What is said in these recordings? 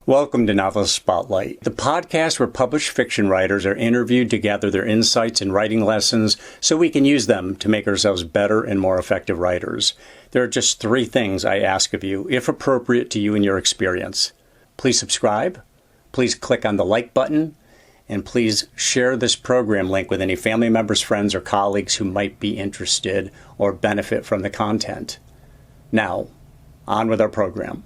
Welcome to Novelist Spotlight, the podcast where published fiction writers are interviewed to gather their insights and writing lessons so we can use them to make ourselves better and more effective writers. There are just 3 things I ask of you, if appropriate to you and your experience. Please subscribe, please click on the like button, and please share this program link with any family members, friends, or colleagues who might be interested or benefit from the content. Now, on with our program.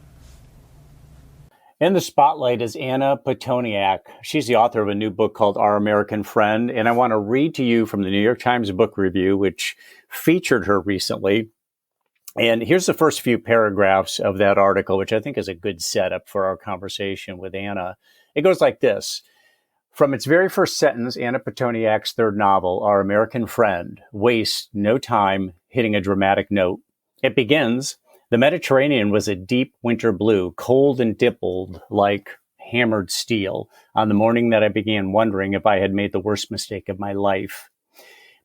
In the spotlight is Anna Pitoniak. She's the author of a new book called Our American Friend, and I want to read to you from the New York Times book review, which featured her recently. And here's the first few paragraphs of that article, which I think is a good setup for our conversation with Anna. It goes like this. From its very first sentence, Anna Pitoniak's third novel, Our American Friend, wastes no time hitting a dramatic note. It begins, the Mediterranean was a deep winter blue, cold and dimpled like hammered steel on the morning that I began wondering if I had made the worst mistake of my life.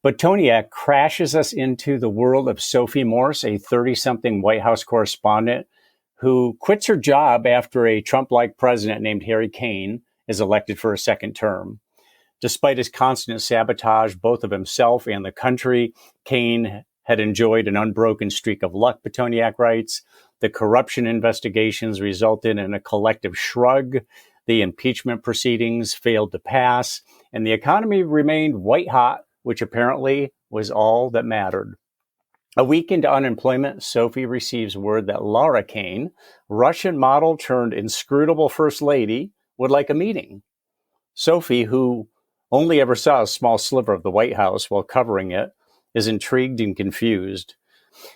But Pitoniak crashes us into the world of Sophie Morse, a 30-something White House correspondent who quits her job after a Trump-like president named Harry Kane is elected for a second term. Despite his constant sabotage, both of himself and the country, Kane had enjoyed an unbroken streak of luck, Pitoniak writes. The corruption investigations resulted in a collective shrug. The impeachment proceedings failed to pass, and the economy remained white hot, which apparently was all that mattered. A week into unemployment, Sophie receives word that Laura Kane, Russian model turned inscrutable first lady, would like a meeting. Sophie, who only ever saw a small sliver of the White House while covering it, is intrigued and confused.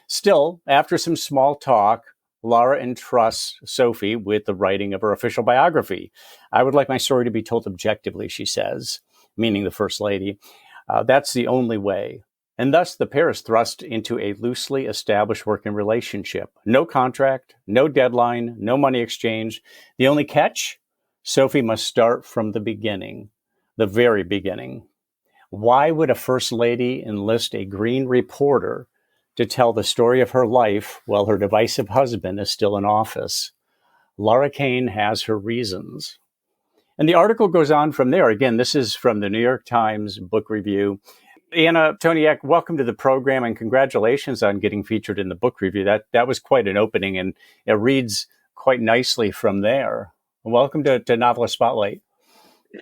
Still, after some small talk, Laura entrusts Sophie with the writing of her official biography. I would like my story to be told objectively, she says, meaning the First Lady. That's the only way. And thus the pair is thrust into a loosely established working relationship. No contract, no deadline, no money exchange. The only catch? Sophie must start from the beginning, the very beginning. Why would a first lady enlist a green reporter to tell the story of her life while her divisive husband is still in office? Laura Kane has her reasons. And the article goes on from there. Again, this is from the New York Times book review. Anna Pitoniak, welcome to the program and congratulations on getting featured in the book review. That was quite an opening and it reads quite nicely from there. Welcome to Novelist Spotlight.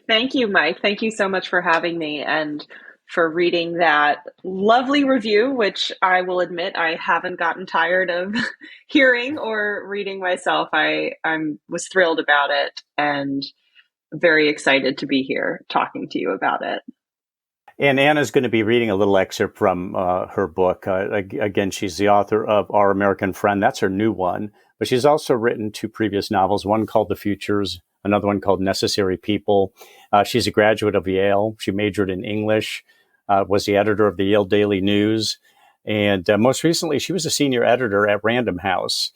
Thank you, Mike. Thank you so much for having me and for reading that lovely review, which I will admit I haven't gotten tired of hearing or reading myself. I was thrilled about it and very excited to be here talking to you about it. And Anna's going to be reading a little excerpt from her book. Again, she's the author of Our American Friend. That's her new one. But she's also written 2 previous novels, one called The Futures, another one called Necessary People. She's a graduate of Yale. She majored in English, was the editor of the Yale Daily News. And most recently, she was a senior editor at Random House.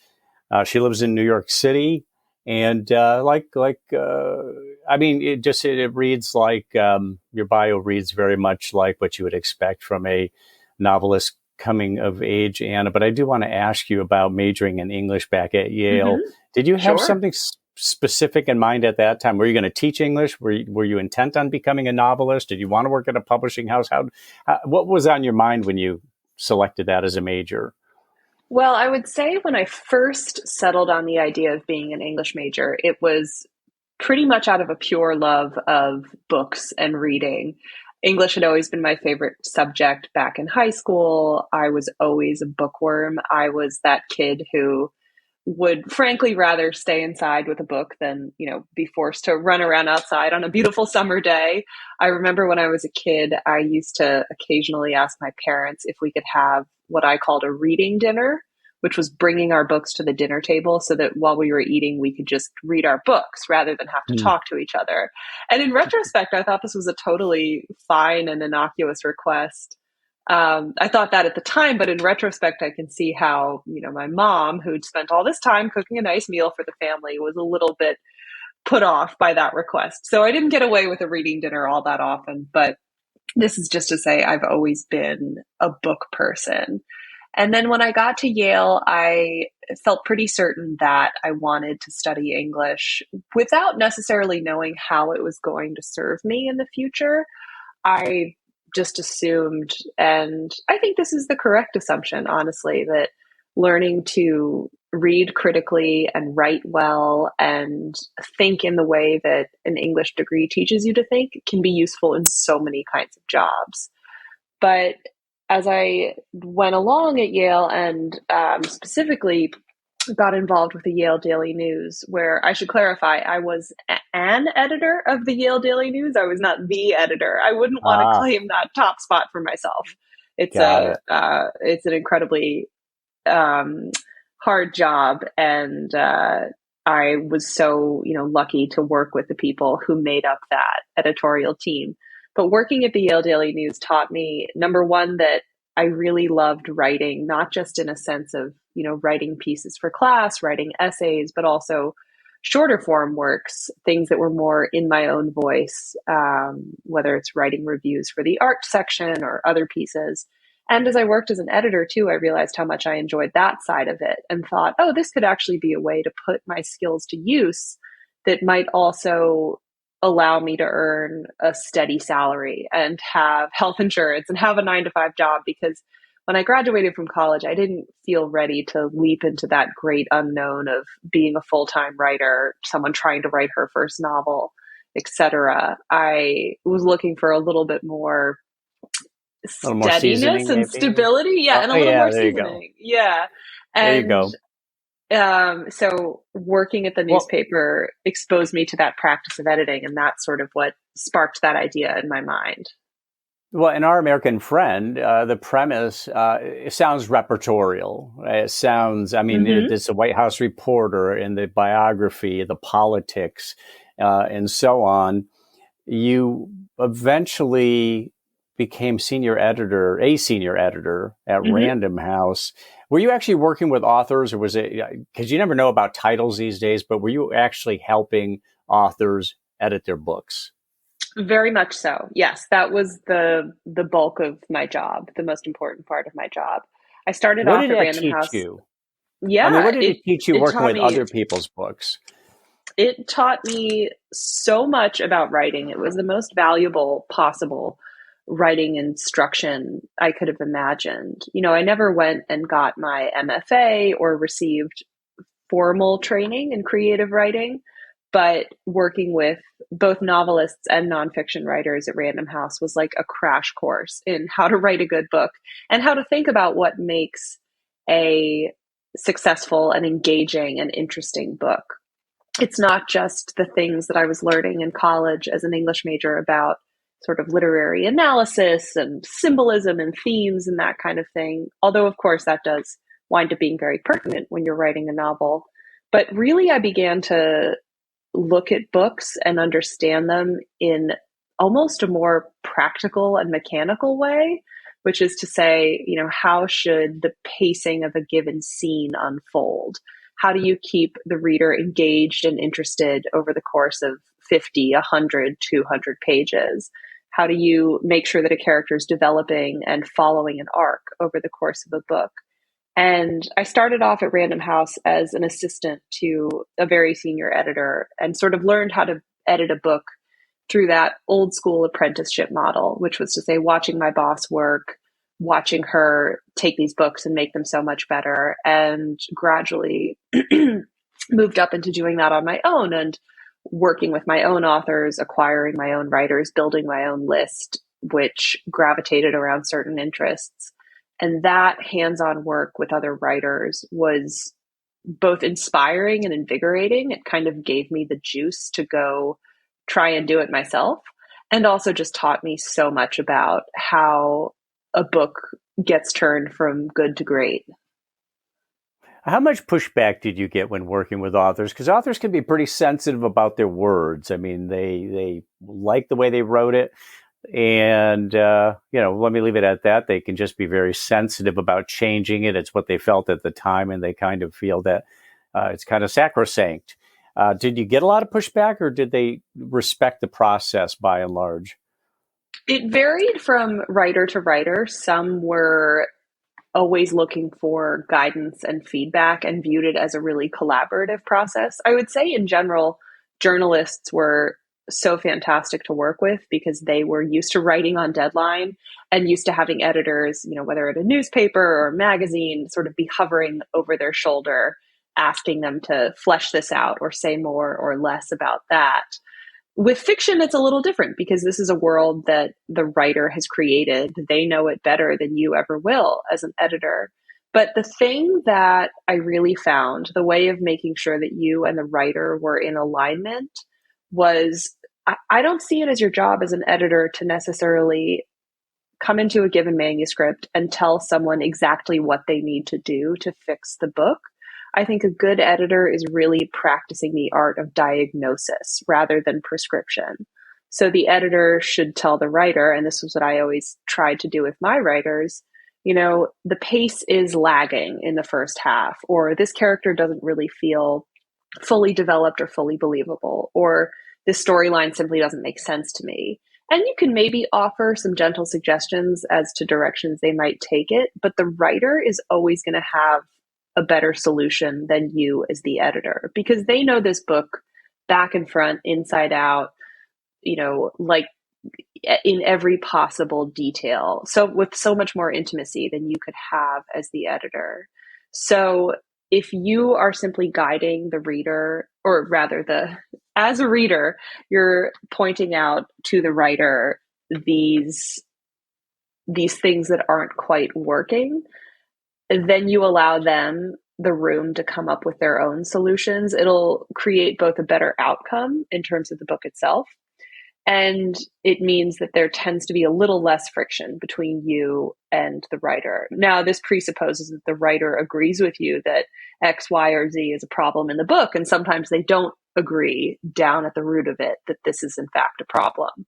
She lives in New York City. And it reads like your bio reads very much like what you would expect from a novelist coming of age, Anna. But I do want to ask you about majoring in English back at Yale. Mm-hmm. Did you have something specific in mind at that time? Were you going to teach English? Were you intent on becoming a novelist? Did you want to work at a publishing house? What was on your mind when you selected that as a major? Well, I would say when I first settled on the idea of being an English major, it was pretty much out of a pure love of books and reading. English had always been my favorite subject back in high school. I was always a bookworm. I was that kid who would frankly rather stay inside with a book than, be forced to run around outside on a beautiful summer day. I remember when I was a kid, I used to occasionally ask my parents if we could have what I called a reading dinner, which was bringing our books to the dinner table so that while we were eating, we could just read our books rather than have to talk to each other. And in retrospect, I thought this was a totally fine and innocuous request. I thought that at the time, but in retrospect, I can see how, my mom, who'd spent all this time cooking a nice meal for the family, was a little bit put off by that request. So I didn't get away with a reading dinner all that often, but this is just to say I've always been a book person. And then when I got to Yale, I felt pretty certain that I wanted to study English without necessarily knowing how it was going to serve me in the future. I just assumed, and I think this is the correct assumption, honestly, that learning to read critically and write well and think in the way that an English degree teaches you to think can be useful in so many kinds of jobs. But as I went along at Yale and specifically got involved with the Yale Daily News, where I should clarify, I was an editor of the Yale Daily News. I was not the editor. I wouldn't want to claim that top spot for myself. It's it's an incredibly hard job, and I was so lucky to work with the people who made up that editorial team. But working at the Yale Daily News taught me, number one, that I really loved writing, not just in a sense of, writing pieces for class, writing essays, but also shorter form works, things that were more in my own voice, whether it's writing reviews for the art section or other pieces. And as I worked as an editor too, I realized how much I enjoyed that side of it and thought, oh, this could actually be a way to put my skills to use that might also allow me to earn a steady salary and have health insurance and have a 9-to-5 job. Because when I graduated from college, I didn't feel ready to leap into that great unknown of being a full-time writer, someone trying to write her first novel, etc. I was looking for a little bit more steadiness and stability. Yeah. And a little more seasoning. Yeah. And there you go. So working at the newspaper exposed me to that practice of editing, and that's sort of what sparked that idea in my mind. Well, in Our American Friend, the premise, it sounds repertorial. It sounds, it's a White House reporter, and the biography, the politics, and so on. You eventually became a senior editor at Random House. Were you actually working with authors, or was it, because you never know about titles these days, but were you actually helping authors edit their books? Very much so. Yes, that was the bulk of my job, the most important part of my job. I started off at Random House. You? Yeah. What did it teach you working with other people's books? It taught me so much about writing. It was the most valuable possible writing instruction I could have imagined. I never went and got my MFA or received formal training in creative writing, but working with both novelists and nonfiction writers at Random House was like a crash course in how to write a good book and how to think about what makes a successful and engaging and interesting book. It's not just the things that I was learning in college as an English major about sort of literary analysis and symbolism and themes and that kind of thing. Although, of course, that does wind up being very pertinent when you're writing a novel. But really, I began to look at books and understand them in almost a more practical and mechanical way, which is to say, how should the pacing of a given scene unfold? How do you keep the reader engaged and interested over the course of 50, 100, 200 pages? How do you make sure that a character is developing and following an arc over the course of a book? And I started off at Random House as an assistant to a very senior editor and sort of learned how to edit a book through that old school apprenticeship model, which was to say, watching my boss work, watching her take these books and make them so much better, and gradually moved up into doing that on my own and working with my own authors, acquiring my own writers, building my own list, which gravitated around certain interests. And that hands-on work with other writers was both inspiring and invigorating. It kind of gave me the juice to go try and do it myself, and also just taught me so much about how a book gets turned from good to great. How much pushback did you get when working with authors? Because authors can be pretty sensitive about their words. I mean, they like the way they wrote it. And, let me leave it at that. They can just be very sensitive about changing it. It's what they felt at the time, and they kind of feel that it's kind of sacrosanct. Did you get a lot of pushback, or did they respect the process by and large? It varied from writer to writer. Some were always looking for guidance and feedback and viewed it as a really collaborative process. I would say in general, journalists were so fantastic to work with because they were used to writing on deadline and used to having editors, whether at a newspaper or a magazine, sort of be hovering over their shoulder, asking them to flesh this out or say more or less about that. With fiction, it's a little different because this is a world that the writer has created. They know it better than you ever will as an editor. But the thing that I really found, the way of making sure that you and the writer were in alignment, was I don't see it as your job as an editor to necessarily come into a given manuscript and tell someone exactly what they need to do to fix the book. I think a good editor is really practicing the art of diagnosis rather than prescription. So the editor should tell the writer, and this was what I always tried to do with my writers, the pace is lagging in the first half, or this character doesn't really feel fully developed or fully believable, or this storyline simply doesn't make sense to me. And you can maybe offer some gentle suggestions as to directions they might take it, but the writer is always going to have a better solution than you as the editor, because they know this book back and front, inside out, like in every possible detail. So with so much more intimacy than you could have as the editor. So if you are simply guiding the reader, or rather as a reader, you're pointing out to the writer these things that aren't quite working, then you allow them the room to come up with their own solutions. It'll create both a better outcome in terms of the book itself, and it means that there tends to be a little less friction between you and the writer. Now, this presupposes that the writer agrees with you that X, Y, or Z is a problem in the book, and sometimes they don't agree down at the root of it that this is in fact a problem.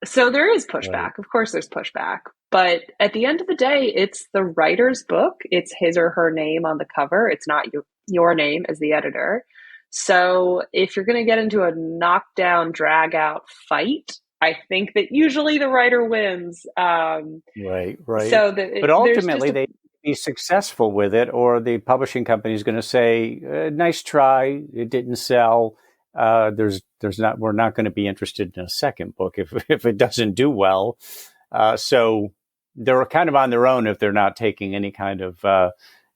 So there is pushback. Right. Of course there's pushback. But at the end of the day, it's the writer's book. It's his or her name on the cover. It's not your name as the editor. So if you're going to get into a knockdown, drag out fight, I think that usually the writer wins. Right. So but ultimately, they be successful with it, or the publishing company is going to say, "Nice try, it didn't sell." We're not going to be interested in a second book if it doesn't do well. So they're kind of on their own if they're not taking any kind of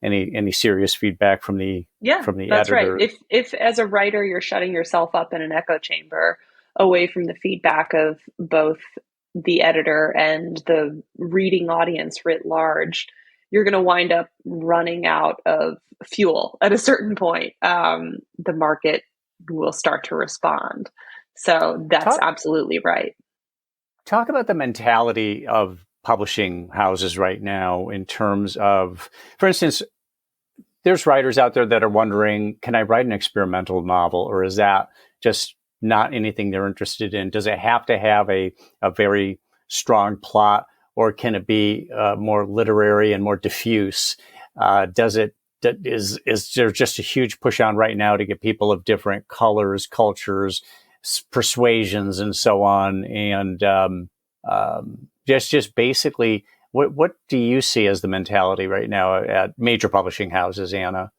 any serious feedback from the that's editor. Right. If as a writer you're shutting yourself up in an echo chamber away from the feedback of both the editor and the reading audience writ large, you're going to wind up running out of fuel at a certain point. The market will start to respond. So that's absolutely right. Talk about the mentality of publishing houses right now in terms of, for instance, there's writers out there that are wondering, can I write an experimental novel, or is that just not anything they're interested in? Does it have to have a very strong plot, or can it be more literary and more diffuse? Is there just a huge push on right now to get people of different colors, cultures, persuasions, and so on? And just basically, what do you see as the mentality right now at major publishing houses, Anna?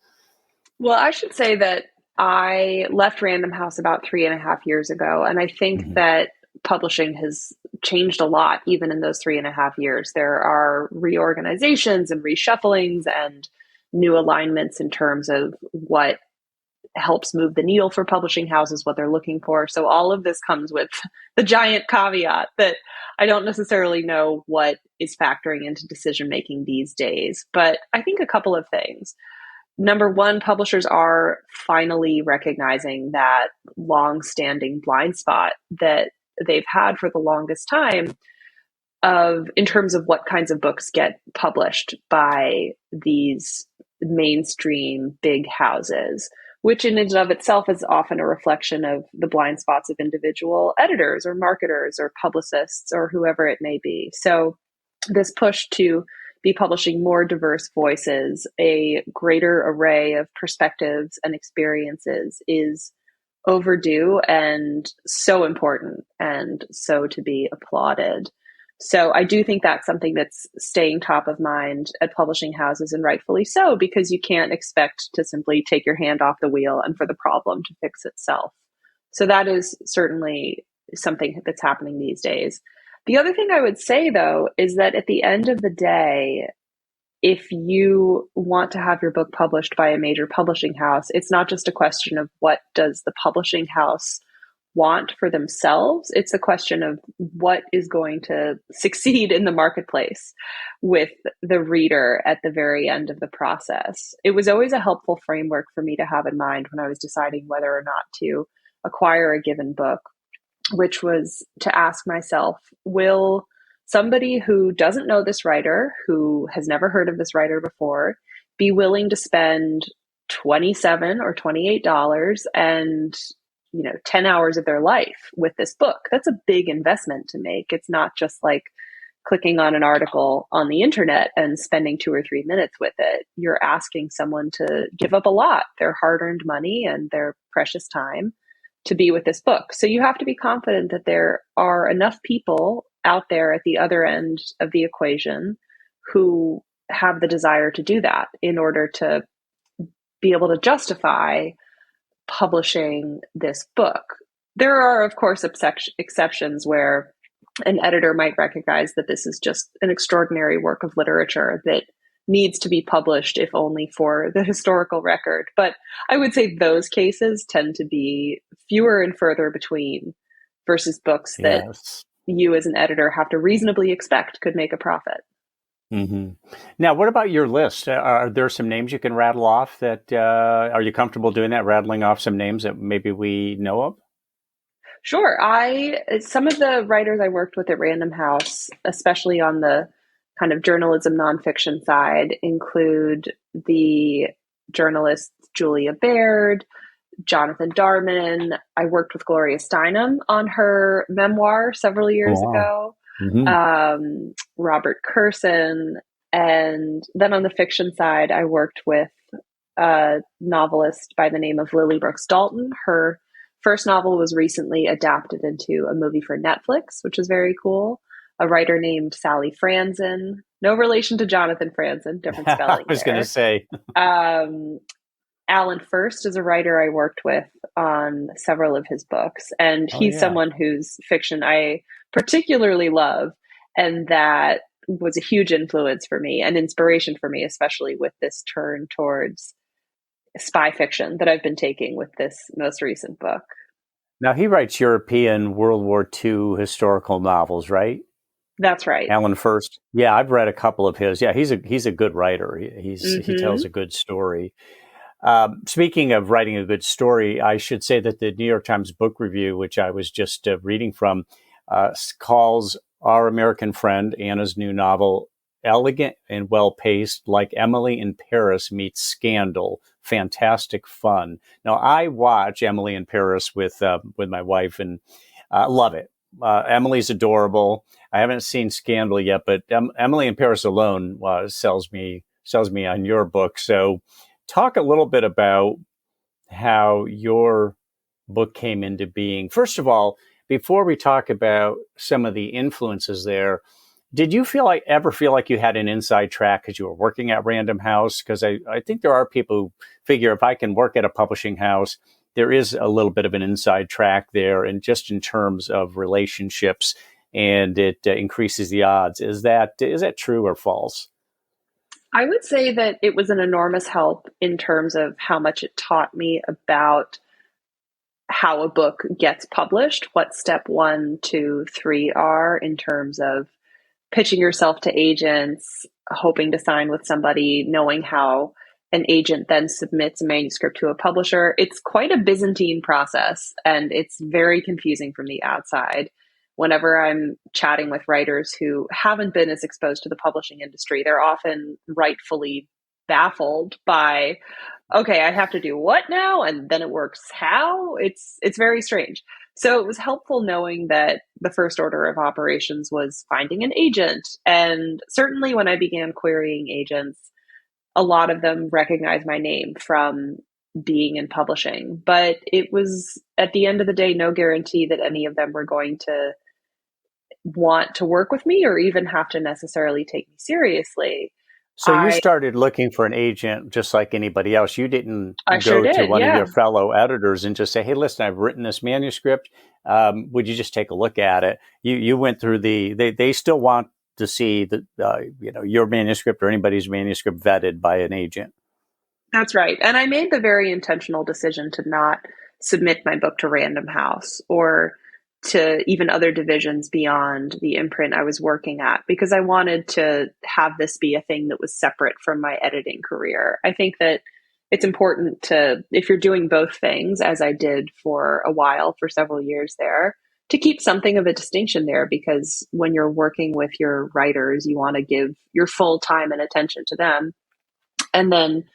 Well, I should say that I left Random House about 3.5 years ago, and I think that publishing has changed a lot, even in those 3.5 years. There are reorganizations and reshufflings and new alignments in terms of what helps move the needle for publishing houses, what they're looking for. So all of this comes with the giant caveat that I don't necessarily know what is factoring into decision-making these days. But I think a couple of things. Number one, publishers are finally recognizing that long-standing blind spot that they've had for the longest time in terms of what kinds of books get published by these mainstream big houses, which in and of itself is often a reflection of the blind spots of individual editors or marketers or publicists or whoever it may be. So this push to be publishing more diverse voices, a greater array of perspectives and experiences is overdue and so important and so to be applauded. So I do think that's something that's staying top of mind at publishing houses, and rightfully so, because you can't expect to simply take your hand off the wheel and for the problem to fix itself. So that is certainly something that's happening these days. The other thing I would say, though, is that at the end of the day, if you want to have your book published by a major publishing house, it's not just a question of what does the publishing house want for themselves. It's a question of what is going to succeed in the marketplace with the reader at the very end of the process. It was always a helpful framework for me to have in mind when I was deciding whether or not to acquire a given book, which was to ask myself, will somebody who doesn't know this writer, who has never heard of this writer before, be willing to spend $27 or $28 and 10 hours of their life with this book? That's a big investment to make. It's not just like clicking on an article on the internet and spending 2 or 3 minutes with it. You're asking someone to give up a lot, their hard-earned money and their precious time, to be with this book. So you have to be confident that there are enough people out there at the other end of the equation who have the desire to do that in order to be able to justify publishing this book. There are, of course, exceptions where an editor might recognize that this is just an extraordinary work of literature that needs to be published, if only for the historical record. But I would say those cases tend to be fewer and further between versus books that you as an editor have to reasonably expect could make a profit. Mm-hmm. Now, what about your list? Are there some names you can rattle off that, are you comfortable doing that, rattling off some names that maybe we know of? Sure. Some of the writers I worked with at Random House, especially on the kind of journalism nonfiction side, include the journalists Julia Baird, Jonathan Darman. I worked with Gloria Steinem on her memoir several years ago. Mm-hmm. Robert Kurson. And then on the fiction side, I worked with a novelist by the name of Lily Brooks Dalton. Her first novel was recently adapted into a movie for Netflix, which is very cool. A writer named Sally Franzen. No relation to Jonathan Franzen, different spelling. I was going to say. Alan First is a writer I worked with on several of his books, and he's someone whose fiction I particularly love, and that was a huge influence for me and inspiration for me, especially with this turn towards spy fiction that I've been taking with this most recent book. Now, he writes European World War II historical novels, right? That's right. Alan First. Yeah, I've read a couple of his. Yeah, he's a good writer. He tells a good story. Speaking of writing a good story, I should say that the New York Times Book Review, which I was just reading from, calls Our American Friend, Anna's new novel, elegant and well-paced, like Emily in Paris meets Scandal. Fantastic fun. Now, I watch Emily in Paris with my wife and love it. Emily's adorable. I haven't seen Scandal yet, but Emily in Paris alone sells me on your book. So talk a little bit about how your book came into being. First of all, before we talk about some of the influences there, did you ever feel like you had an inside track because you were working at Random House? Because I think there are people who figure if I can work at a publishing house, there is a little bit of an inside track there, and just in terms of relationships, and it increases the odds. Is that true or false? I would say that it was an enormous help in terms of how much it taught me about how a book gets published, what step 1, 2, 3 are in terms of pitching yourself to agents, hoping to sign with somebody, knowing how an agent then submits a manuscript to a publisher. It's quite a Byzantine process, and it's very confusing from the outside. Whenever I'm chatting with writers who haven't been as exposed to the publishing industry, they're often rightfully baffled by, okay, I have to do what now? And then it works how? It's very strange. So it was helpful knowing that the first order of operations was finding an agent. And certainly when I began querying agents, a lot of them recognized my name from being in publishing. But it was, at the end of the day, no guarantee that any of them were going to want to work with me or even have to necessarily take me seriously. So you started looking for an agent just like anybody else. You didn't I sure go to did, one of yeah. your fellow editors and just say, "Hey, listen, I've written this manuscript. Would you just take a look at it?" You went through they still want to see the your manuscript or anybody's manuscript vetted by an agent. That's right. And I made the very intentional decision to not submit my book to Random House or to even other divisions beyond the imprint I was working at, because I wanted to have this be a thing that was separate from my editing career. I think that it's important to, if you're doing both things, as I did for a while, for several years there, to keep something of a distinction there, because when you're working with your writers, you want to give your full time and attention to them. And then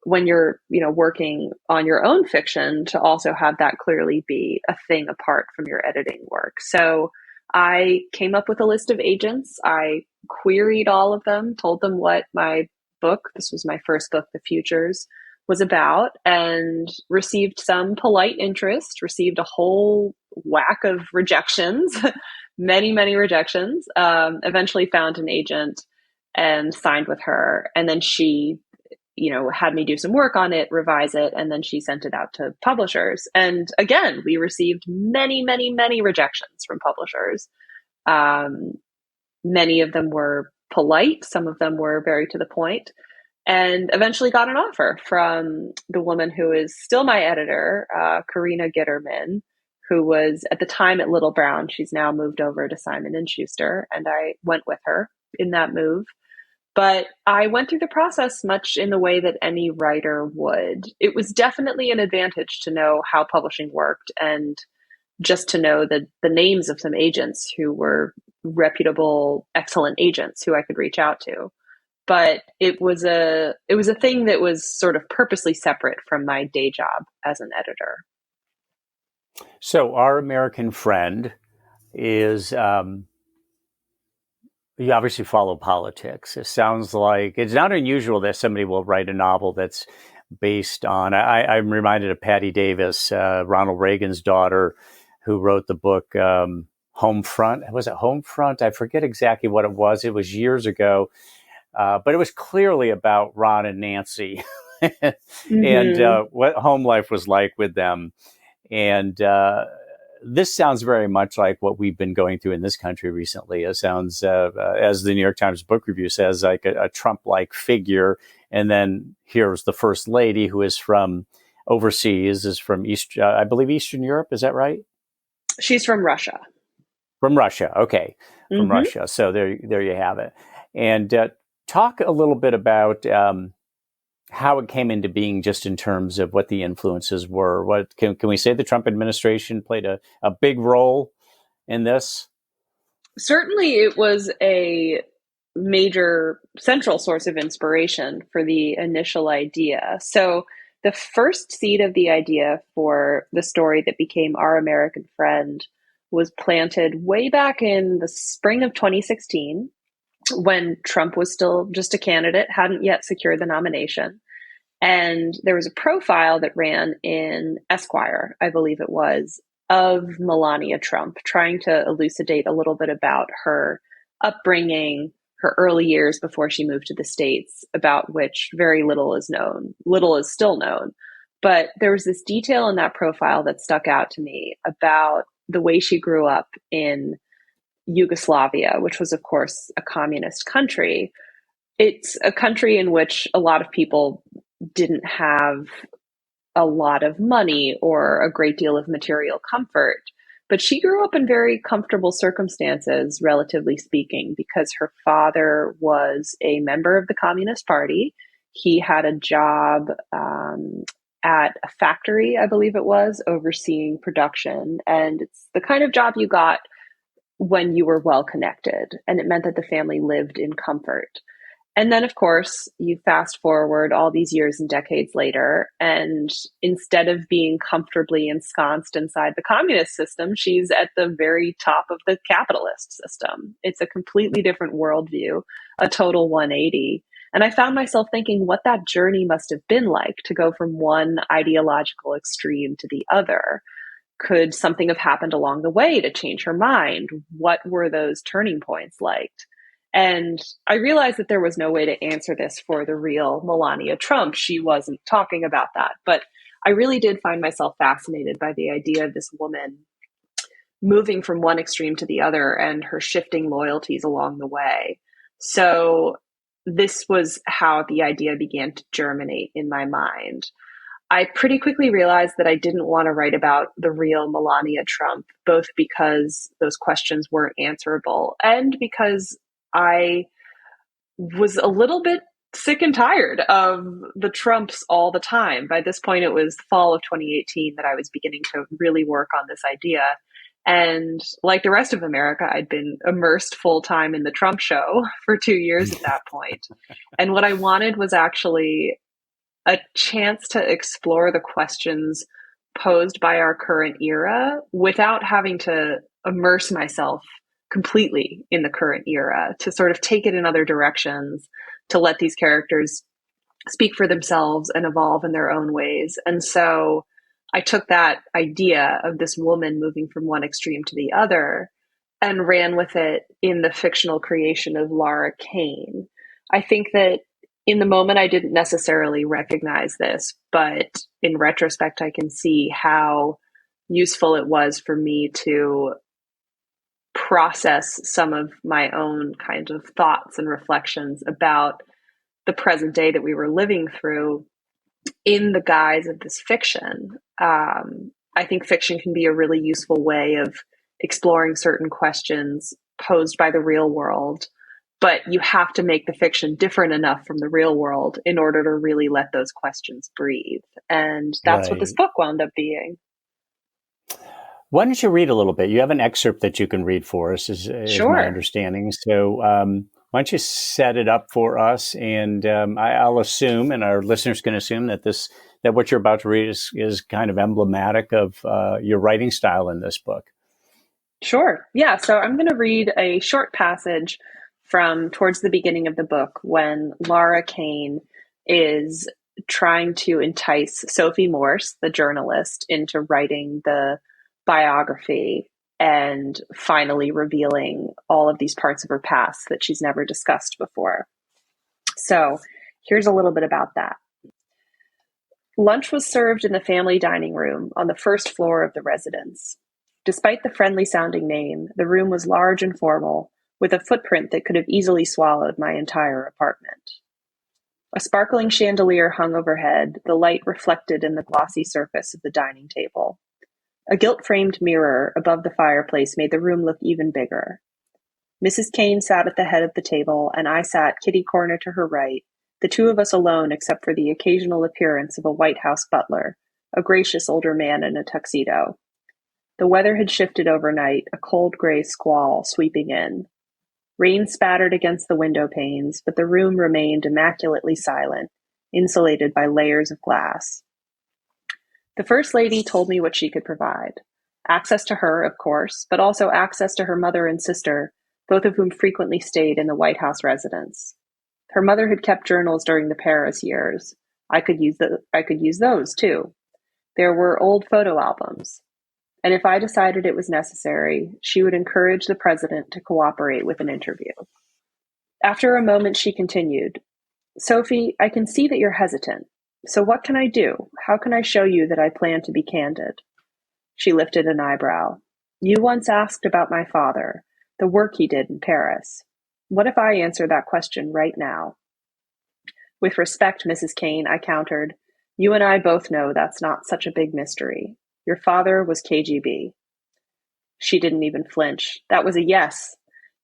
when you're working on your own fiction, to also have that clearly be a thing apart from your editing work. So I came up with a list of agents. I queried all of them, told them what my book, this was my first book, The Futures, was about, and received some polite interest, received a whole whack of rejections, many rejections. Eventually found an agent and signed with her. And then she had me do some work on it, revise it, and then she sent it out to publishers. And again, we received many rejections from publishers. Many of them were polite, some of them were very to the point, and eventually got an offer from the woman who is still my editor, Karina Gitterman, who was at the time at Little Brown. She's now moved over to Simon & Schuster, and I went with her in that move. But I went through the process much in the way that any writer would. It was definitely an advantage to know how publishing worked and just to know the names of some agents who were reputable, excellent agents who I could reach out to. But it was a thing that was sort of purposely separate from my day job as an editor. So Our American Friend is you obviously follow politics. It sounds like it's not unusual that somebody will write a novel that's based on. I'm reminded of Patty Davis, Ronald Reagan's daughter, who wrote the book Homefront. Was it Homefront? I forget exactly what it was. It was years ago, but it was clearly about Ron and Nancy and what home life was like with them. And this sounds very much like what we've been going through in this country recently. It sounds, as the New York Times Book Review says, like a Trump-like figure. And then here's the First Lady, who is from overseas, is from I believe Eastern Europe. Is that right? She's from Russia. From Russia. Okay. From Russia. So there you have it. And talk a little bit about how it came into being, just in terms of what the influences were. What can we say the Trump administration played a big role in this? Certainly, it was a major central source of inspiration for the initial idea. So the first seed of the idea for the story that became Our American Friend was planted way back in the spring of 2016, when Trump was still just a candidate, hadn't yet secured the nomination. And there was a profile that ran in Esquire, I believe it was, of Melania Trump, trying to elucidate a little bit about her upbringing, her early years before she moved to the States, about which very little is known. Little is still known. But there was this detail in that profile that stuck out to me about the way she grew up in Yugoslavia, which was, of course, a communist country. It's a country in which a lot of people didn't have a lot of money or a great deal of material comfort. But she grew up in very comfortable circumstances, relatively speaking, because her father was a member of the Communist Party. He had a job at a factory, I believe it was, overseeing production. And it's the kind of job you got when you were well connected. And it meant that the family lived in comfort. And then, of course, you fast forward all these years and decades later, and instead of being comfortably ensconced inside the communist system, she's at the very top of the capitalist system. It's a completely different worldview, a total 180. And I found myself thinking what that journey must have been like to go from one ideological extreme to the other. Could something have happened along the way to change her mind? What were those turning points like? And I realized that there was no way to answer this for the real Melania Trump. She wasn't talking about that. But I really did find myself fascinated by the idea of this woman moving from one extreme to the other and her shifting loyalties along the way. So this was how the idea began to germinate in my mind. I pretty quickly realized that I didn't want to write about the real Melania Trump, both because those questions weren't answerable and because I was a little bit sick and tired of the Trumps all the time. By this point, it was the fall of 2018 that I was beginning to really work on this idea. And like the rest of America, I'd been immersed full time in the Trump show for 2 years at that point. And what I wanted was actually a chance to explore the questions posed by our current era without having to immerse myself completely in the current era, to sort of take it in other directions, to let these characters speak for themselves and evolve in their own ways. And so I took that idea of this woman moving from one extreme to the other and ran with it in the fictional creation of Laura Kane. I think that in the moment, I didn't necessarily recognize this, but in retrospect, I can see how useful it was for me to process some of my own kind of thoughts and reflections about the present day that we were living through in the guise of this fiction. I think fiction can be a really useful way of exploring certain questions posed by the real world, but you have to make the fiction different enough from the real world in order to really let those questions breathe. And that's what this book wound up being. Why don't you read a little bit? You have an excerpt that you can read for us, is Sure. my understanding. So why don't you set it up for us? And I'll assume, and our listeners can assume, that what you're about to read is kind of emblematic of your writing style in this book. Sure. Yeah. So I'm going to read a short passage from towards the beginning of the book when Laura Kane is trying to entice Sophie Morse, the journalist, into writing the biography and finally revealing all of these parts of her past that she's never discussed before. So here's a little bit about that. Lunch was served in the family dining room on the first floor of the residence. Despite the friendly-sounding name, the room was large and formal, with a footprint that could have easily swallowed my entire apartment. A sparkling chandelier hung overhead, the light reflected in the glossy surface of the dining table. A gilt-framed mirror above the fireplace made the room look even bigger. Mrs. Kane sat at the head of the table, and I sat kitty-corner to her right, the two of us alone except for the occasional appearance of a White House butler, a gracious older man in a tuxedo. The weather had shifted overnight, a cold gray squall sweeping in. Rain spattered against the window panes, but the room remained immaculately silent, insulated by layers of glass. The First Lady told me what she could provide. Access to her, of course, but also access to her mother and sister, both of whom frequently stayed in the White House residence. Her mother had kept journals during the Paris years. I could use those, too. There were old photo albums. And if I decided it was necessary, she would encourage the president to cooperate with an interview. After a moment, she continued, "Sophie, I can see that you're hesitant. So what can I do? How can I show you that I plan to be candid?" She lifted an eyebrow. "You once asked about my father, the work he did in Paris. What if I answer that question right now?" "With respect, Mrs. Kane," I countered, "you and I both know that's not such a big mystery. Your father was KGB. She didn't even flinch. That was a yes.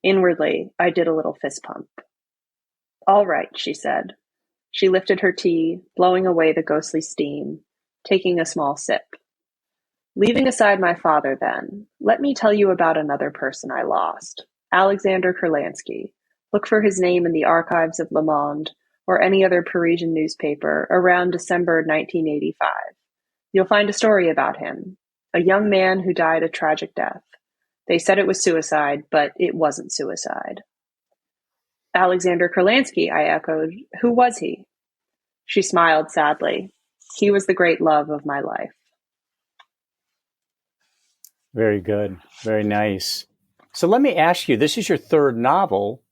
Inwardly, I did a little fist pump. "All right," she said. She lifted her tea, blowing away the ghostly steam, taking a small sip. "Leaving aside my father, then, let me tell you about another person I lost. Alexander Kerlansky. Look for his name in the archives of Le Monde or any other Parisian newspaper around December 1985. You'll find a story about him, a young man who died a tragic death. They said it was suicide, but it wasn't suicide." "Alexander Kerlansky," I echoed. "Who was he?" She smiled sadly. "He was the great love of my life." Very good. Very nice. So let me ask you, this is your third novel.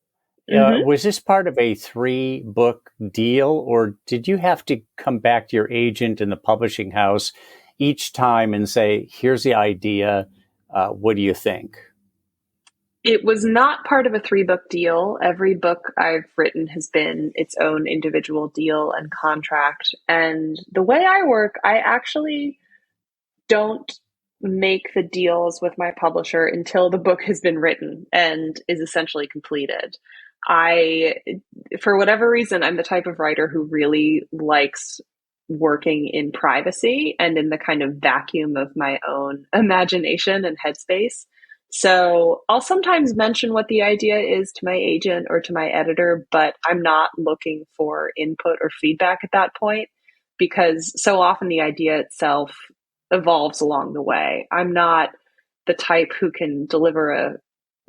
Hmm. Was this part of a 3-book deal, or did you have to come back to your agent in the publishing house each time and say, here's the idea, what do you think? It was not part of a 3-book deal. Every book I've written has been its own individual deal and contract. And the way I work, I actually don't make the deals with my publisher until the book has been written and is essentially completed. I, for whatever reason, I'm the type of writer who really likes working in privacy and in the kind of vacuum of my own imagination and headspace. So I'll sometimes mention what the idea is to my agent or to my editor, but I'm not looking for input or feedback at that point because so often the idea itself evolves along the way. I'm not the type who can deliver a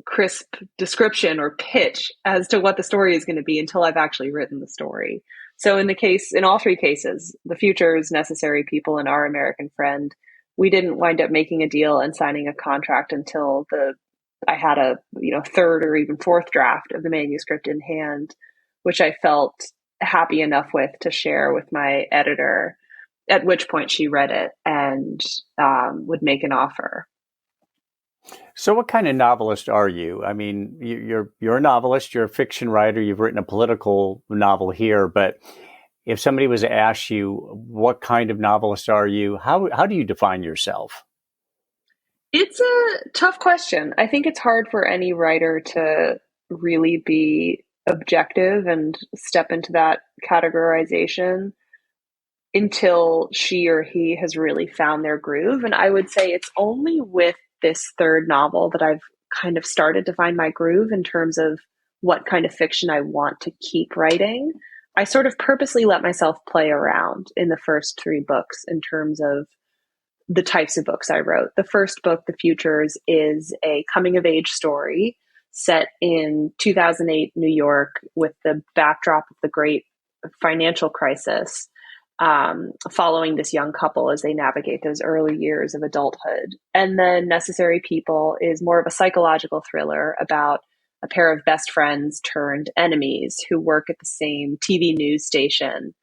crisp description or pitch as to what the story is going to be until I've actually written the story. So in all three cases, The Futures, Necessary People, and Our American Friend, we didn't wind up making a deal and signing a contract until I had a third or even fourth draft of the manuscript in hand, which I felt happy enough with to share with my editor, at which point she read it and would make an offer. So what kind of novelist are you? I mean, you're a novelist, you're a fiction writer, you've written a political novel here, but if somebody was to ask you, what kind of novelist are you? How do you define yourself? It's a tough question. I think it's hard for any writer to really be objective and step into that categorization until she or he has really found their groove. And I would say it's only with this third novel that I've kind of started to find my groove in terms of what kind of fiction I want to keep writing. I sort of purposely let myself play around in the first 3 books in terms of the types of books I wrote. The first book, The Futures, is a coming of age story set in 2008 New York with the backdrop of the great financial crisis, following this young couple as they navigate those early years of adulthood. And then Necessary People is more of a psychological thriller about a pair of best friends turned enemies who work at the same TV news station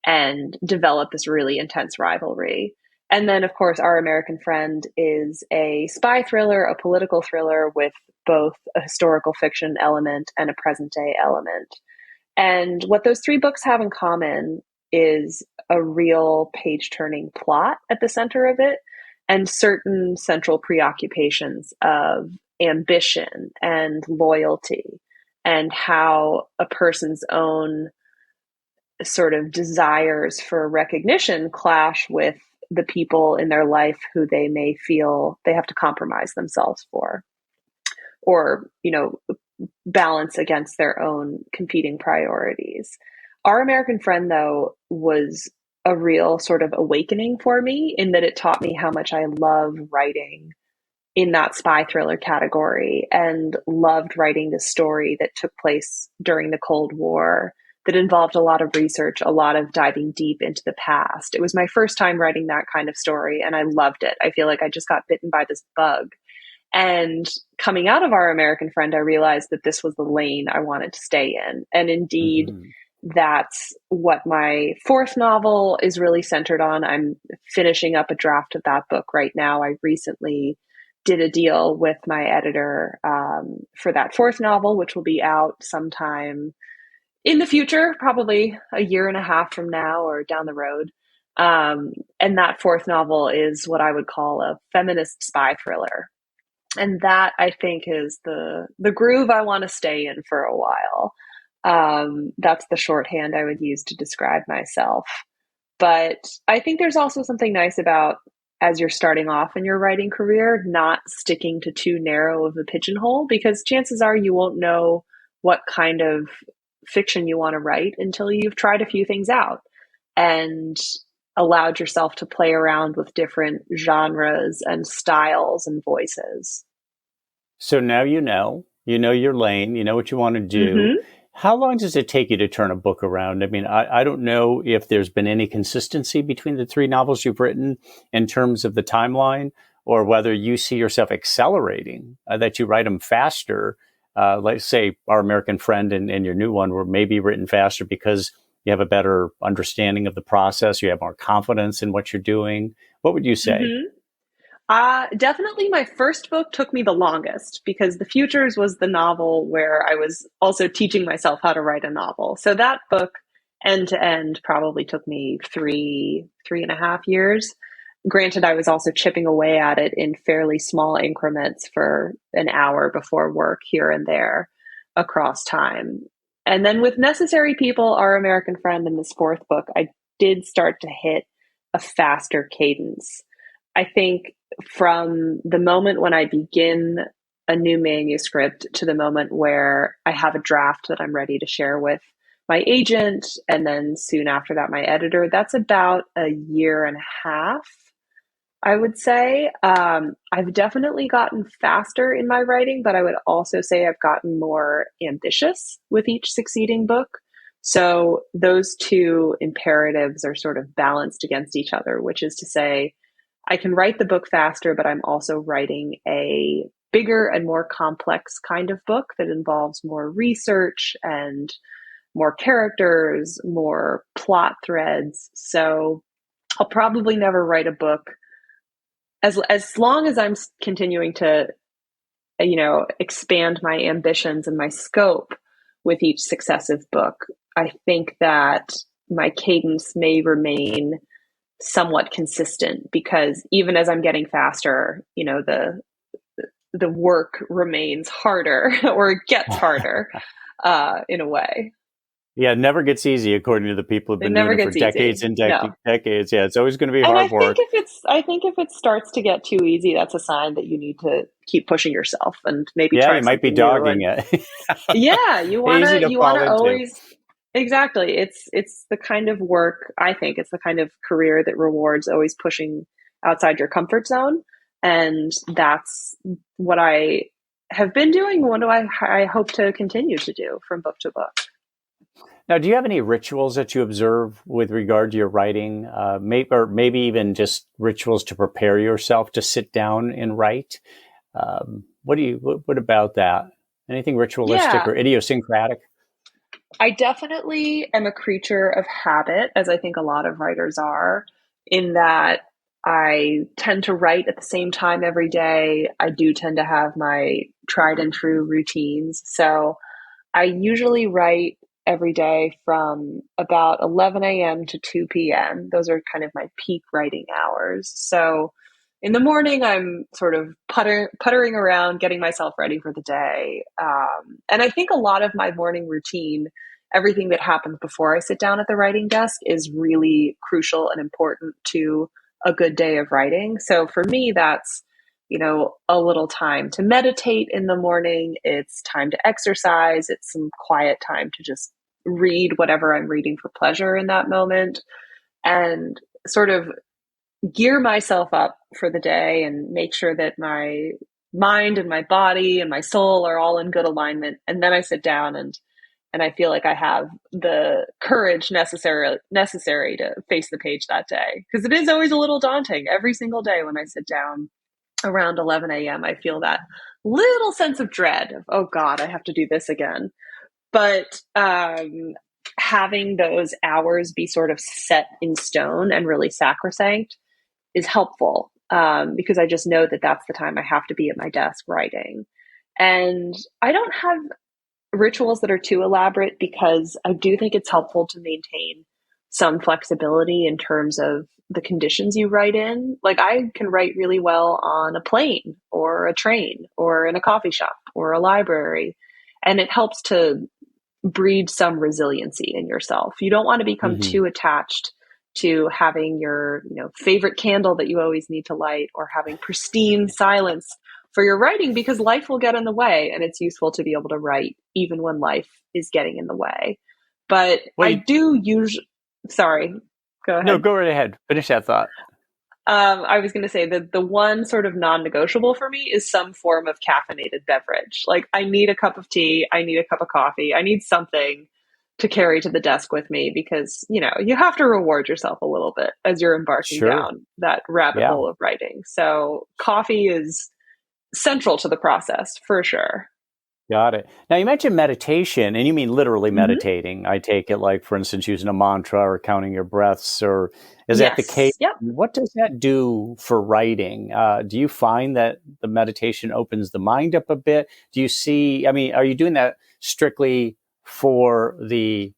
and develop this really intense rivalry. And then, of course, Our American Friend is a spy thriller, a political thriller with both a historical fiction element and a present day element. And what those 3 books have in common is a real page turning plot at the center of it and certain central preoccupations of ambition and loyalty and how a person's own sort of desires for recognition clash with the people in their life who they may feel they have to compromise themselves for or, balance against their own competing priorities. Our American Friend, though, was a real sort of awakening for me in that it taught me how much I love writing in that spy thriller category and loved writing this story that took place during the Cold War that involved a lot of research, a lot of diving deep into the past. It was my first time writing that kind of story, and I loved it. I feel like I just got bitten by this bug. And coming out of Our American Friend, I realized that this was the lane I wanted to stay in. And indeed, that's what my fourth novel is really centered on. I'm finishing up a draft of that book right now. I recently did a deal with my editor for that fourth novel, which will be out sometime in the future, probably a year and a half from now or down the road. And that fourth novel is what I would call a feminist spy thriller. And that, I think, is the groove I want to stay in for a while. That's the shorthand I would use to describe myself. But I think there's also something nice about, as you're starting off in your writing career, not sticking to too narrow of a pigeonhole, because chances are you won't know what kind of fiction you want to write until you've tried a few things out and allowed yourself to play around with different genres and styles and voices. So now you know your lane, you know what you want to do. Mm-hmm. How long does it take you to turn a book around? I mean, I don't know if there's been any consistency between the 3 novels you've written in terms of the timeline, or whether you see yourself accelerating, that you write them faster. Let's say Our American Friend and your new one were maybe written faster because you have a better understanding of the process, you have more confidence in what you're doing. What would you say? Mm-hmm. Definitely my first book took me the longest because The Futures was the novel where I was also teaching myself how to write a novel. So that book, end to end, probably took me 3.5 years. Granted, I was also chipping away at it in fairly small increments for an hour before work here and there across time. And then with Necessary People, Our American Friend, and this fourth book, I did start to hit a faster cadence. I think from the moment when I begin a new manuscript to the moment where I have a draft that I'm ready to share with my agent, and then soon after that, my editor, that's about a year and a half, I would say. I've definitely gotten faster in my writing, but I would also say I've gotten more ambitious with each succeeding book. So those two imperatives are sort of balanced against each other, which is to say, I can write the book faster, but I'm also writing a bigger and more complex kind of book that involves more research and more characters, more plot threads. So I'll probably never write a book as long as I'm continuing to, expand my ambitions and my scope with each successive book. I think that my cadence may remain somewhat consistent because even as I'm getting faster, the work remains harder or it gets harder in a way. Yeah, it never gets easy, according to the people who've been doing it for decades and decades. Yeah, it's always going to be hard work. I think if it starts to get too easy, that's a sign that you need to keep pushing yourself and maybe try. Yeah, you might be dogging it. Yeah, you want to always. Exactly. It's the kind of work, I think it's the kind of career that rewards always pushing outside your comfort zone. And that's what I have been doing. What do I hope to continue to do from book to book. Now, do you have any rituals that you observe with regard to your writing, maybe even just rituals to prepare yourself to sit down and write? What about that? Anything ritualistic or idiosyncratic? I definitely am a creature of habit, as I think a lot of writers are, in that I tend to write at the same time every day. I do tend to have my tried and true routines. So I usually write every day from about 11 a.m. to 2 p.m. Those are kind of my peak writing hours. So in the morning, I'm sort of puttering around, getting myself ready for the day. And I think a lot of my morning routine, everything that happens before I sit down at the writing desk, is really crucial and important to a good day of writing. So for me, that's a little time to meditate in the morning. It's time to exercise. It's some quiet time to just read whatever I'm reading for pleasure in that moment and sort of gear myself up for the day and make sure that my mind and my body and my soul are all in good alignment. And then I sit down and I feel like I have the courage necessary to face the page that day. Because it is always a little daunting every single day when I sit down around 11 a.m. I feel that little sense of dread of, oh God, I have to do this again. But having those hours be sort of set in stone and really sacrosanct is helpful because I just know that that's the time I have to be at my desk writing. And I don't have rituals that are too elaborate because I do think it's helpful to maintain some flexibility in terms of the conditions you write in. Like I can write really well on a plane or a train or in a coffee shop or a library. And it helps to breed some resiliency in yourself. You don't want to become too attached to having your favorite candle that you always need to light or having pristine silence for your writing because life will get in the way, and it's useful to be able to write even when life is getting in the way. But I do usually, sorry, go ahead. No, go right ahead. Finish that thought. I was going to say that the one sort of non-negotiable for me is some form of caffeinated beverage. Like I need a cup of tea, I need a cup of coffee, I need something to carry to the desk with me because, you have to reward yourself a little bit as you're embarking Sure. down that rabbit Yeah. hole of writing. So coffee is central to the process for sure. Got it. Now, you mentioned meditation, and you mean literally Hmm. meditating. I take it like, for instance, using a mantra or counting your breaths, or is that the case? Yes. Yep. What does that do for writing? Do you find that the meditation opens the mind up a bit? Do you see, I mean, are you doing that strictly for the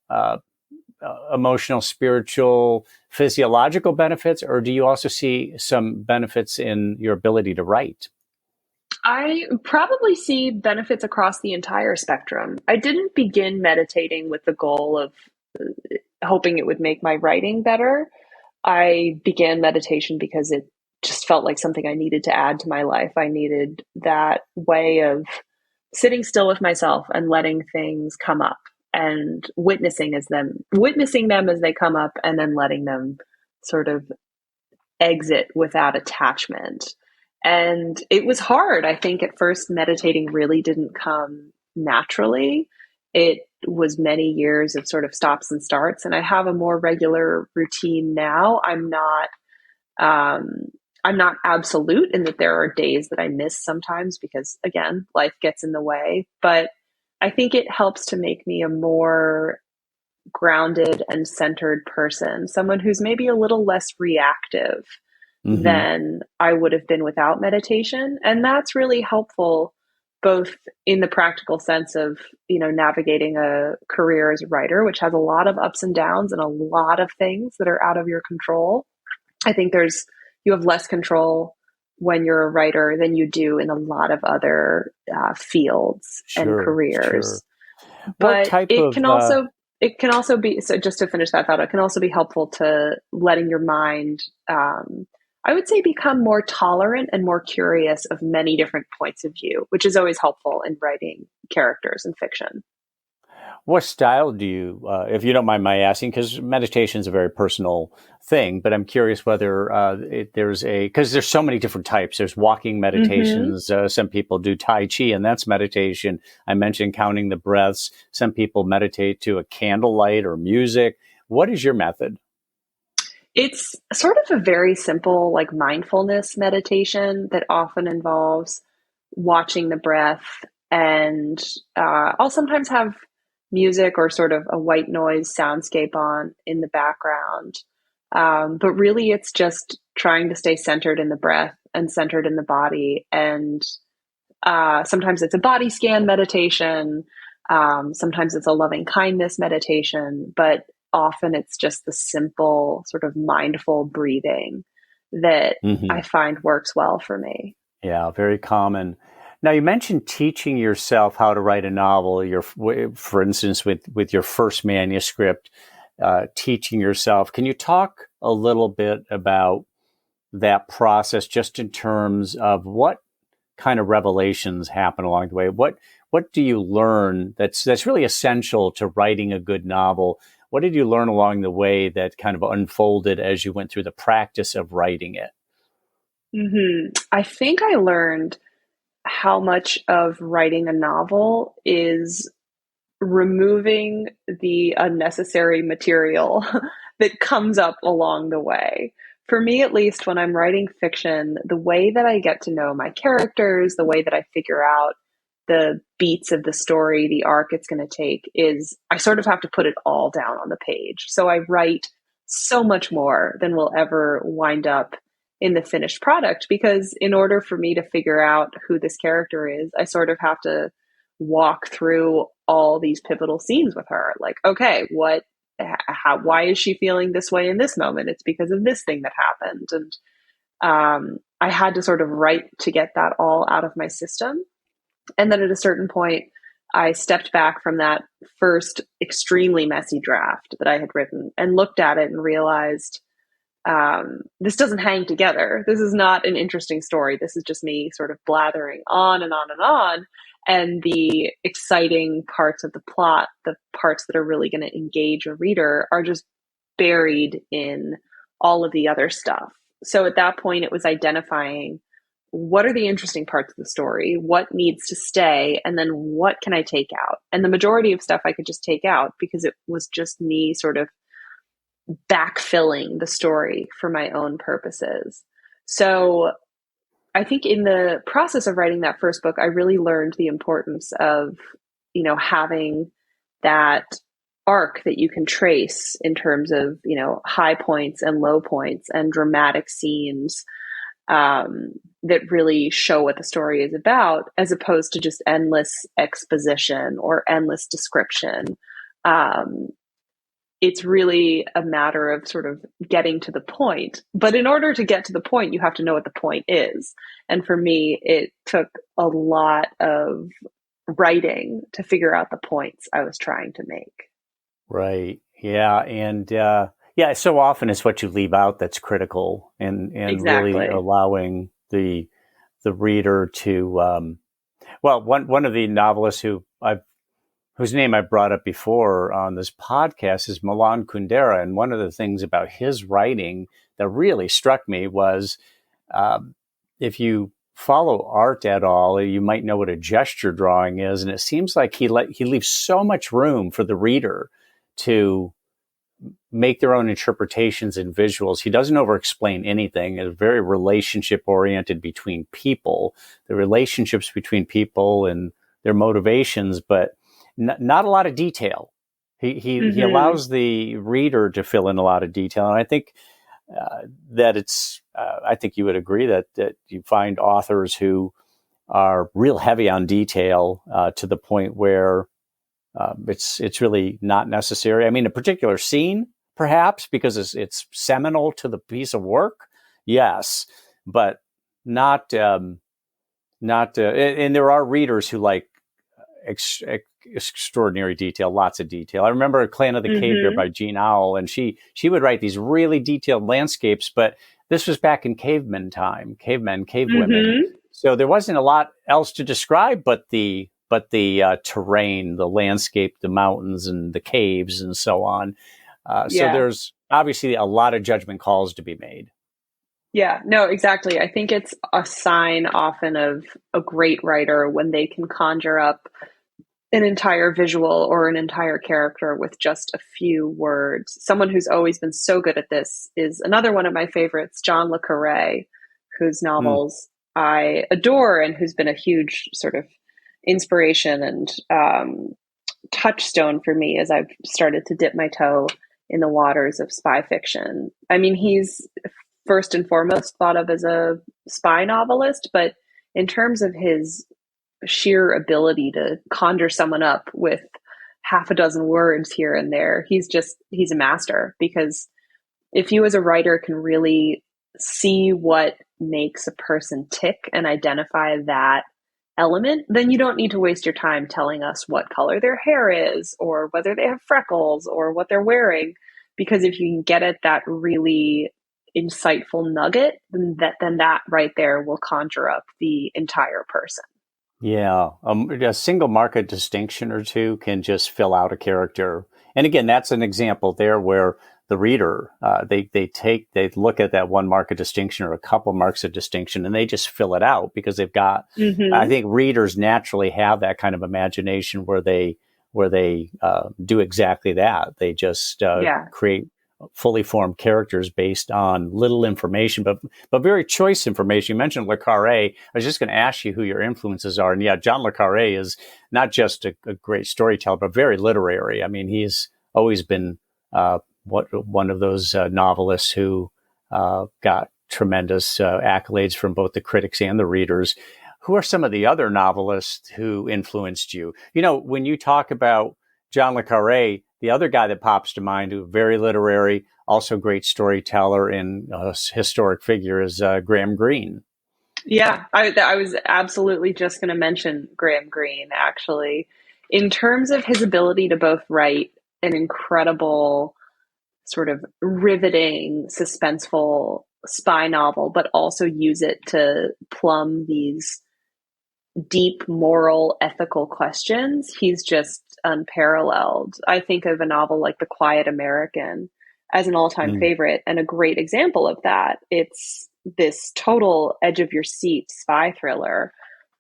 emotional, spiritual, physiological benefits, or do you also see some benefits in your ability to write? I probably see benefits across the entire spectrum. I didn't begin meditating with the goal of hoping it would make my writing better. I began meditation because it just felt like something I needed to add to my life. I needed that way of sitting still with myself and letting things come up and witnessing them as they come up and then letting them sort of exit without attachment. And it was hard. I think at first meditating really didn't come naturally. It was many years of sort of stops and starts, and I have a more regular routine now. I'm not absolute in that there are days that I miss sometimes because again, life gets in the way, but I think it helps to make me a more grounded and centered person, someone who's maybe a little less reactive Hmm. than I would have been without meditation. And that's really helpful both in the practical sense of, navigating a career as a writer, which has a lot of ups and downs and a lot of things that are out of your control. I think you have less control when you're a writer than you do in a lot of other fields and Sure, sure. careers. What But type of it can also be, so just to finish that thought, it can also be helpful to letting your mind, I would say, become more tolerant and more curious of many different points of view, which is always helpful in writing characters in fiction. what style do you, if you don't mind my asking, because meditation is a very personal thing, but I'm curious whether because there's so many different types. There's walking Mm-hmm. meditations. Some people do Tai Chi, and that's meditation. I mentioned counting the breaths. Some people meditate to a candlelight or music. What is your method? It's sort of a very simple, like mindfulness meditation that often involves watching the breath. And I'll sometimes have music or sort of a white noise soundscape on in the background. But really, it's just trying to stay centered in the breath and centered in the body. And sometimes it's a body scan meditation. Sometimes it's a loving kindness meditation, but often it's just the simple sort of mindful breathing that I Hmm. find works well for me. Yeah, very common. Now, you mentioned teaching yourself how to write a novel. For instance, with your first manuscript, teaching yourself. Can you talk a little bit about that process, just in terms of what kind of revelations happen along the way? What do you learn that's really essential to writing a good novel? What did you learn along the way that kind of unfolded as you went through the practice of writing it? I think I learned how much of writing a novel is removing the unnecessary material that comes up along the way. For me, at least, when I'm writing fiction, the way that I get to know my characters, the way that I figure out the beats of the story, the arc it's going to take, is I sort of have to put it all down on the page. So I write so much more than will ever wind up in the finished product because in order for me to figure out who this character is, I sort of have to walk through all these pivotal scenes with her. Like, okay, why is she feeling this way in this moment? It's because of this thing that happened. And I had to sort of write to get that all out of my system. And then at a certain point, I stepped back from that first extremely messy draft that I had written and looked at it and realized this doesn't hang together. This is not an interesting story. This is just me sort of blathering on and on and on. And the exciting parts of the plot, the parts that are really going to engage a reader, are just buried in all of the other stuff. So at that point, it was identifying what are the interesting parts of the story? What needs to stay? And then what can I take out? And the majority of stuff I could just take out because it was just me sort of backfilling the story for my own purposes. So I think in the process of writing that first book, I really learned the importance of, having that arc that you can trace in terms of, high points and low points and dramatic scenes that really show what the story is about, as opposed to just endless exposition or endless description. It's really a matter of sort of getting to the point. But in order to get to the point, you have to know what the point is. And for me, it took a lot of writing to figure out the points I was trying to make. Right. Yeah. And so often it's what you leave out that's critical, and Exactly. really allowing the reader to, one of the novelists whose name I've brought up before on this podcast is Milan Kundera. And one of the things about his writing that really struck me was, if you follow art at all, you might know what a gesture drawing is. And it seems like he leaves so much room for the reader to make their own interpretations and visuals. He doesn't over-explain anything. It's very relationship-oriented between people, the relationships between people and their motivations, but not a lot of detail. He allows the reader to fill in a lot of detail. And I think that I think you would agree that you find authors who are real heavy on detail to the point where it's really not necessary. I mean, a particular scene, perhaps, because it's seminal to the piece of work, yes, but not. And there are readers who like extraordinary detail, lots of detail. I remember Clan of the Cave Bear by Jean Auel, and she would write these really detailed landscapes, but this was back in caveman time, cavemen, cavewomen. So there wasn't a lot else to describe but the terrain, the landscape, the mountains and the caves and so on. So there's obviously a lot of judgment calls to be made. Yeah, no, exactly. I think it's a sign often of a great writer when they can conjure up an entire visual or an entire character with just a few words. Someone who's always been so good at this is another one of my favorites, John le Carré, whose novels I adore and who's been a huge sort of inspiration and touchstone for me as I've started to dip my toe in the waters of spy fiction. I mean, he's first and foremost thought of as a spy novelist, but in terms of his sheer ability to conjure someone up with half a dozen words here and there, he's a master. Because if you as a writer can really see what makes a person tick and identify that element, then you don't need to waste your time telling us what color their hair is or whether they have freckles or what they're wearing. Because if you can get at that really insightful nugget, then that right there will conjure up the entire person. Yeah, a single market distinction or two can just fill out a character. And again, that's an example there where the reader, they look at that one market distinction or a couple marks of distinction and they just fill it out because they've got, I think readers naturally have that kind of imagination where they do exactly that. They just create fully formed characters based on little information, but very choice information. You mentioned le Carré. I was just going to ask you who your influences are. And yeah, John le Carré is not just a great storyteller, but very literary. I mean, he's always been one of those novelists who got tremendous accolades from both the critics and the readers. Who are some of the other novelists who influenced you? You know, when you talk about John le Carré, the other guy that pops to mind, who very literary, also great storyteller and historic figure, is Graham Greene. Yeah, I was absolutely just going to mention Graham Greene, actually. In terms of his ability to both write an incredible, sort of riveting, suspenseful spy novel, but also use it to plumb these deep moral, ethical questions, he's just unparalleled. I think of a novel like The Quiet American as an all-time favorite and a great example of that. It's this total edge of your seat spy thriller,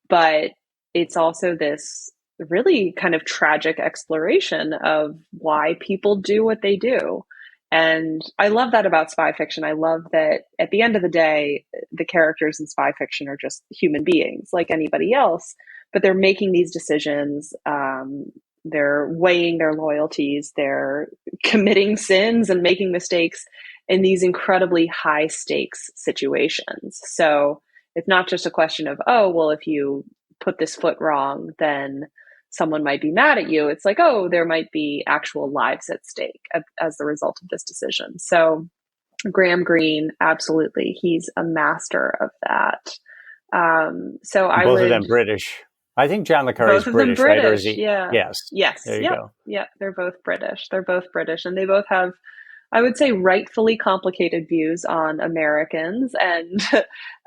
but it's also this really kind of tragic exploration of why people do what they do. And I love that about spy fiction. I love that at the end of the day, the characters in spy fiction are just human beings like anybody else, but they're making these decisions. They're weighing their loyalties, they're committing sins and making mistakes in these incredibly high stakes situations. So it's not just a question of, oh, well, if you put this foot wrong, then someone might be mad at you. It's like, oh, there might be actual lives at stake as the result of this decision. So Graham Greene, absolutely, he's a master of that. So I both would, of them British. I think John le Carre is both of them British, right? Or is British, he? yeah. Yes. Yes. There you Yep. go. Yeah, they're both British. They're both British, and they both have, I would say, rightfully complicated views on Americans and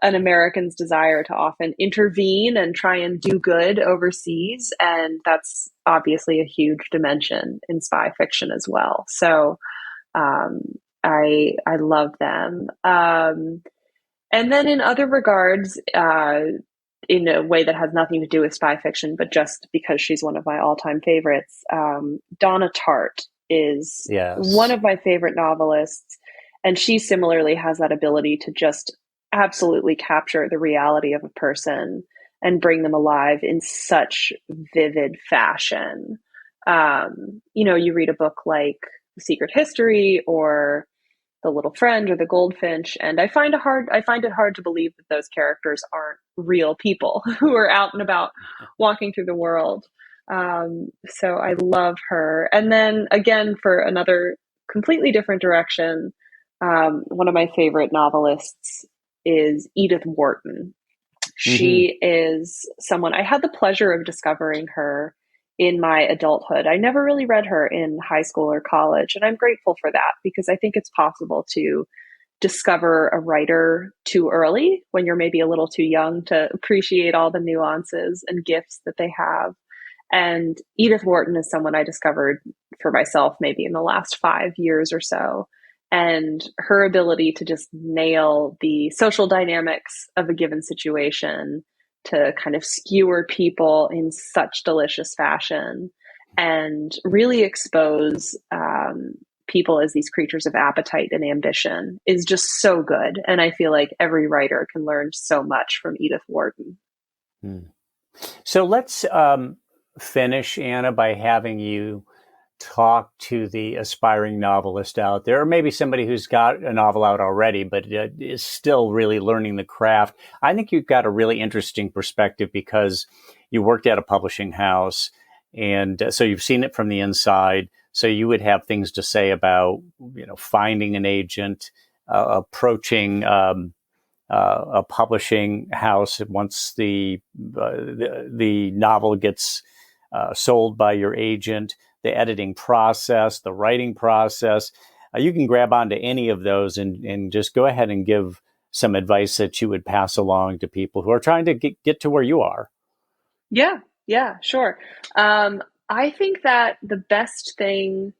an American's desire to often intervene and try and do good overseas. And that's obviously a huge dimension in spy fiction as well. So um, I love them. And then in other regards, in a way that has nothing to do with spy fiction, but just because she's one of my all-time favorites, Donna Tartt is one Yes. of my favorite novelists. And she similarly has that ability to just absolutely capture the reality of a person and bring them alive in such vivid fashion. You read a book like The Secret History or The Little Friend or The Goldfinch, and I find it hard to believe that those characters aren't real people who are out and about walking through the world. So I love her. And then again, for another completely different direction, one of my favorite novelists is Edith Wharton. Mm-hmm. She is someone I had the pleasure of discovering her in my adulthood. I never really read her in high school or college, and I'm grateful for that because I think it's possible to discover a writer too early when you're maybe a little too young to appreciate all the nuances and gifts that they have. And Edith Wharton is someone I discovered for myself maybe in the last 5 years or so. And her ability to just nail the social dynamics of a given situation, to kind of skewer people in such delicious fashion and really expose people as these creatures of appetite and ambition is just so good. And I feel like every writer can learn so much from Edith Wharton. So let's finish, Anna, by having you talk to the aspiring novelist out there, or maybe somebody who's got a novel out already, but is still really learning the craft. I think you've got a really interesting perspective because you worked at a publishing house, and so you've seen it from the inside. So you would have things to say about, finding an agent, approaching a publishing house once the novel gets sold by your agent, the editing process, the writing process. You can grab onto any of those and just go ahead and give some advice that you would pass along to people who are trying to get to where you are. Yeah, sure. I think that the best thing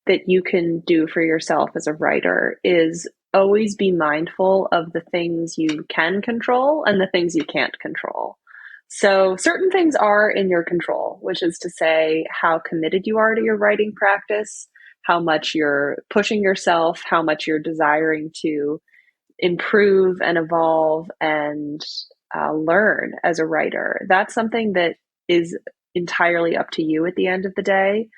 that you can do for yourself as a writer is always be mindful of the things you can control and the things you can't control. So certain things are in your control, which is to say how committed you are to your writing practice, how much you're pushing yourself, how much you're desiring to improve and evolve and learn as a writer. That's something that is entirely up to you at the end of the day.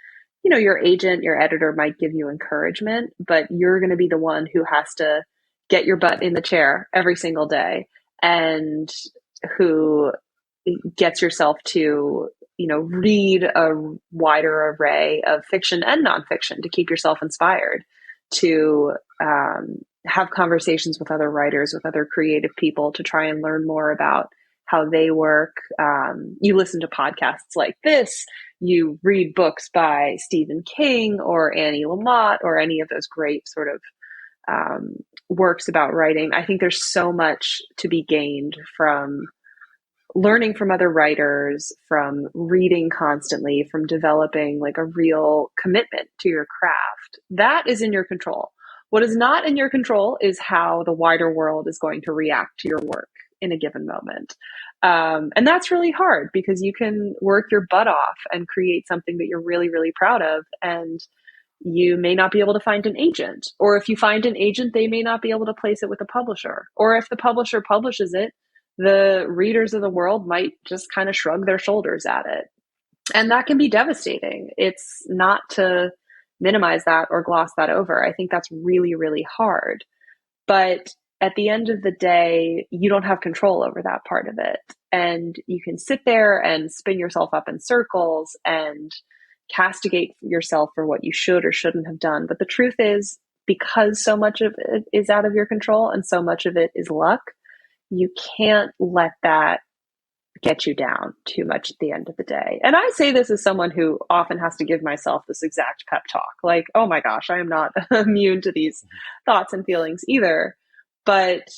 Your agent, your editor might give you encouragement, but you're going to be the one who has to get your butt in the chair every single day and who gets yourself to, read a wider array of fiction and nonfiction to keep yourself inspired, to have conversations with other writers, with other creative people to try and learn more about how they work. You listen to podcasts like this, you read books by Stephen King or Annie Lamott or any of those great sort of works about writing. I think there's so much to be gained from learning from other writers, from reading constantly, from developing like a real commitment to your craft. That is in your control. What is not in your control is how the wider world is going to react to your work in a given moment. And that's really hard because you can work your butt off and create something that you're really, really proud of. And you may not be able to find an agent. Or if you find an agent, they may not be able to place it with a publisher. Or if the publisher publishes it, the readers of the world might just kind of shrug their shoulders at it. And that can be devastating. It's not to minimize that or gloss that over. I think that's really, really hard. But at the end of the day, you don't have control over that part of it. And you can sit there and spin yourself up in circles and castigate yourself for what you should or shouldn't have done. But the truth is, because so much of it is out of your control and so much of it is luck, you can't let that get you down too much at the end of the day. And I say this as someone who often has to give myself this exact pep talk. Like, oh my gosh, I am not immune to these thoughts and feelings either. But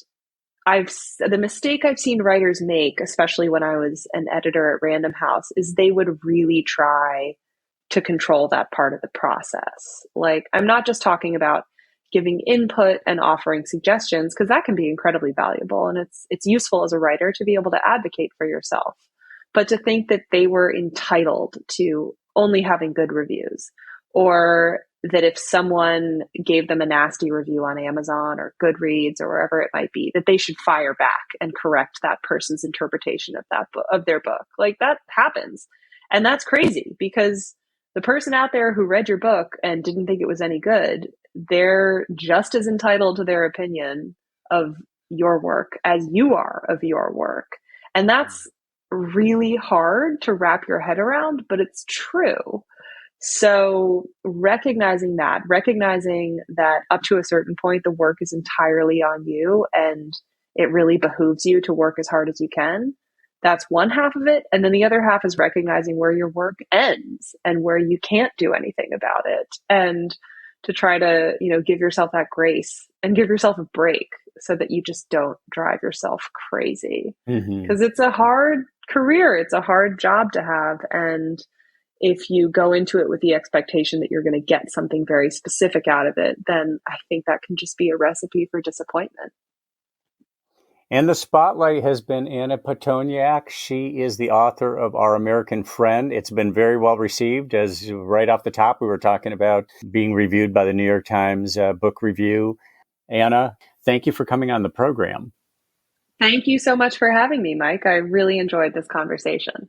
the mistake I've seen writers make, especially when I was an editor at Random House, is they would really try to control that part of the process. Like, I'm not just talking about giving input and offering suggestions, because that can be incredibly valuable. And it's useful as a writer to be able to advocate for yourself. But to think that they were entitled to only having good reviews, or that if someone gave them a nasty review on Amazon or Goodreads or wherever it might be, that they should fire back and correct that person's interpretation of that of their book. Like, that happens. And that's crazy, because the person out there who read your book and didn't think it was any good, they're just as entitled to their opinion of your work as you are of your work. And that's really hard to wrap your head around, but it's true. So recognizing that up to a certain point, the work is entirely on you and it really behooves you to work as hard as you can. That's one half of it. And then the other half is recognizing where your work ends and where you can't do anything about it. And to try to, give yourself that grace and give yourself a break so that you just don't drive yourself crazy. Because it's a hard career. It's a hard job to have. And if you go into it with the expectation that you're going to get something very specific out of it, then I think that can just be a recipe for disappointment. And the spotlight has been Anna Pitoniak. She is the author of Our American Friend. It's been very well received. As right off the top, we were talking about being reviewed by the New York Times Book Review. Anna, thank you for coming on the program. Thank you so much for having me, Mike. I really enjoyed this conversation.